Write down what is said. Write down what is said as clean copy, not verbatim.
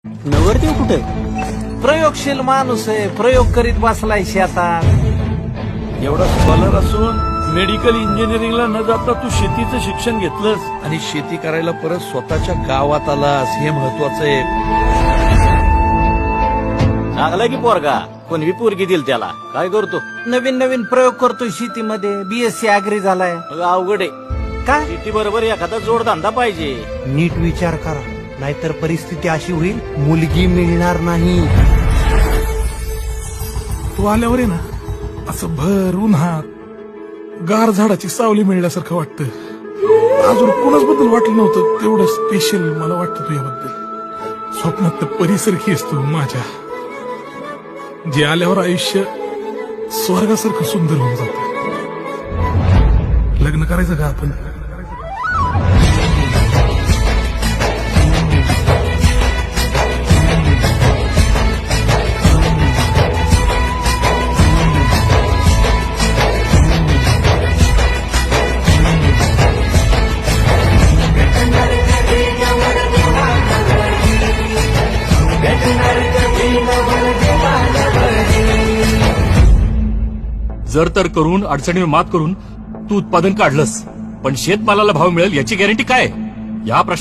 नवरदेव कुठे? प्रयोगशील माणूस आहे, प्रयोग करीत बसलाय शेतात. एवढा स्कॉलर असून मेडिकल इंजिनिअरिंगला न जाता तू शेतीचं शिक्षण घेतलंस आणि शेती करायला परत स्वतःच्या गावात आलास, हे महत्वाचं आहे. चांगला की पोरगा, कोणी पोरगी दिल त्याला. काय करतो? नवीन नवीन प्रयोग करतोय शेतीमध्ये. BSc ऍग्री झालाय. अवघड आहे. काय शेती बरोबर एखादा जोडधंदा पाहिजे. नीट विचार करा, नाहीतर परिस्थिती अशी होईल, मुलगी मिळणार नाही. तू आल्यावर आहे ना, असं भर उन्हात गार झाडाची सावली मिळण्यासारखं वाटतं. अजून कोणाच बद्दल वाटलं नव्हतं तेवढं स्पेशल मला वाटतं तुझ्याबद्दल. स्वप्नात तर परीसारखी असतो माझ्या, जे आल्यावर आयुष्य स्वर्गासारखं सुंदर होऊन जातं. लग्न करायचं का आपण? जर तर करून अडचणीवर मात करून तू उत्पादन काढलंस, पण शेतमालाला भाव मिळेल याची गॅरंटी काय? या प्रश्न